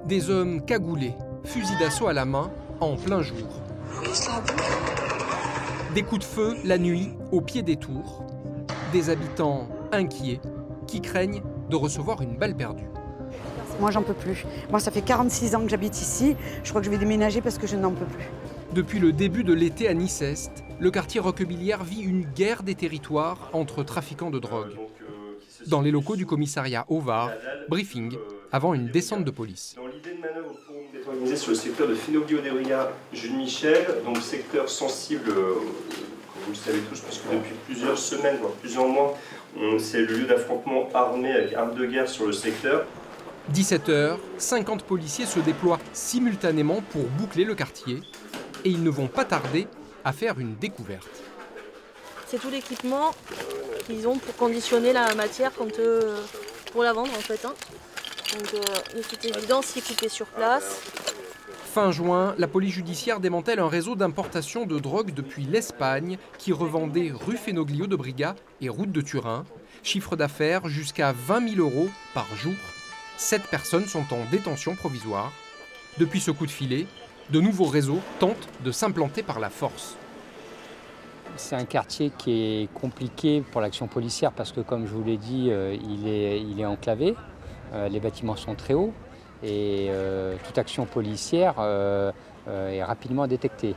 Des hommes cagoulés, fusils d'assaut à la main, en plein jour. Des coups de feu la nuit, au pied des tours. Des habitants inquiets qui craignent de recevoir une balle perdue. Moi, j'en peux plus. Moi, ça fait 46 ans que j'habite ici. Je crois que je vais déménager parce que je n'en peux plus. Depuis le début de l'été à Nice-Est, le quartier Roquebillière vit une guerre des territoires entre trafiquants de drogue. Dans les locaux du commissariat au Var, briefing avant une descente de police. Dans l'idée de manœuvre pour être organisée sur le secteur de Finoglio-Dériga, Jules Michel, donc secteur sensible, vous le savez tous, puisque depuis plusieurs semaines, voire plusieurs mois, c'est le lieu d'affrontement armé avec armes de guerre sur le secteur. 17h, 50 policiers se déploient simultanément pour boucler le quartier et ils ne vont pas tarder à faire une découverte. C'est tout l'équipement qu'ils ont pour conditionner la matière pour la vendre en fait. Donc de toute évidence, équipé sur place. Fin juin, la police judiciaire démantèle un réseau d'importation de drogue depuis l'Espagne qui revendait rue Fenoglio de Briga et route de Turin. Chiffre d'affaires jusqu'à 20 000 € par jour. 7 personnes sont en détention provisoire. Depuis ce coup de filet, de nouveaux réseaux tentent de s'implanter par la force. C'est un quartier qui est compliqué pour l'action policière parce que, comme je vous l'ai dit, il est enclavé. Les bâtiments sont très hauts et toute action policière est rapidement détectée.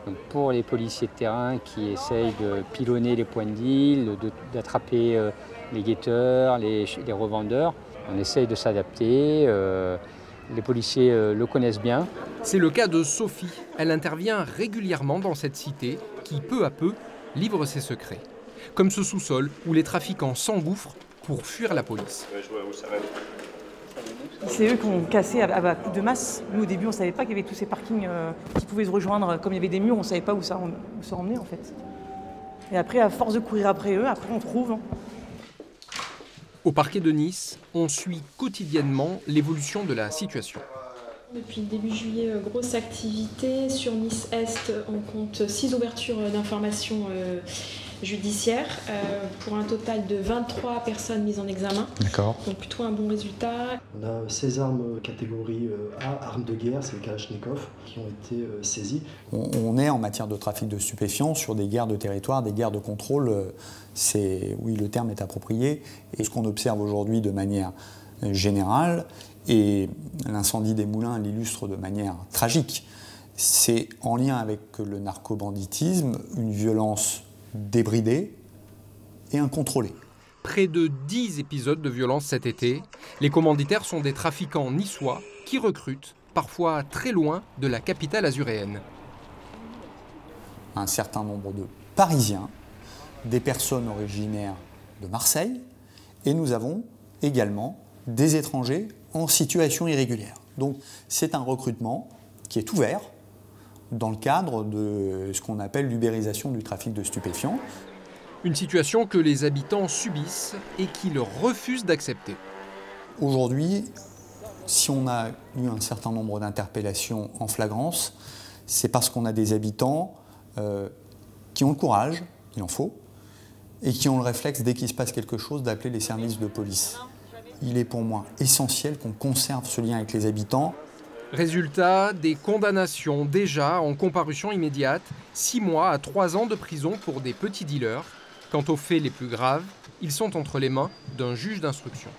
Donc pour les policiers de terrain qui essayent de pilonner les points de deal, d'attraper les guetteurs, les revendeurs, on essaye de s'adapter. Les policiers le connaissent bien. C'est le cas de Sophie. Elle intervient régulièrement dans cette cité qui, peu à peu, livre ses secrets. Comme ce sous-sol où les trafiquants s'engouffrent pour fuir la police. C'est eux qui ont cassé à coups de masse. Nous, au début, on ne savait pas qu'il y avait tous ces parkings qui pouvaient se rejoindre. Comme il y avait des murs, on ne savait pas où ça emmenait, en fait. Et après, à force de courir après eux, après, on trouve. Au parquet de Nice, on suit quotidiennement l'évolution de la situation. Depuis le début juillet, grosse activité. Sur Nice-Est, on compte 6 ouvertures d'informations judiciaires pour un total de 23 personnes mises en examen. D'accord. Donc plutôt un bon résultat. On a 16 armes catégorie A, armes de guerre, c'est le Kalachnikov, qui ont été saisies. On est en matière de trafic de stupéfiants sur des guerres de territoire, des guerres de contrôle. Oui, le terme est approprié. Et ce qu'on observe aujourd'hui de manière générale, et l'incendie des moulins l'illustre de manière tragique, c'est en lien avec le narcobanditisme, une violence débridée et incontrôlée. Près de 10 épisodes de violence cet été. Les commanditaires sont des trafiquants niçois qui recrutent, parfois très loin de la capitale azuréenne. Un certain nombre de Parisiens, des personnes originaires de Marseille, et nous avons également des étrangers en situation irrégulière. Donc c'est un recrutement qui est ouvert dans le cadre de ce qu'on appelle l'ubérisation du trafic de stupéfiants. Une situation que les habitants subissent et qu'ils refusent d'accepter. Aujourd'hui, si on a eu un certain nombre d'interpellations en flagrance, c'est parce qu'on a des habitants qui ont le courage, il en faut, et qui ont le réflexe, dès qu'il se passe quelque chose, d'appeler les services de police. Il est pour moi essentiel qu'on conserve ce lien avec les habitants. Résultat, des condamnations déjà en comparution immédiate, 6 mois à 3 ans de prison pour des petits dealers. Quant aux faits les plus graves, ils sont entre les mains d'un juge d'instruction.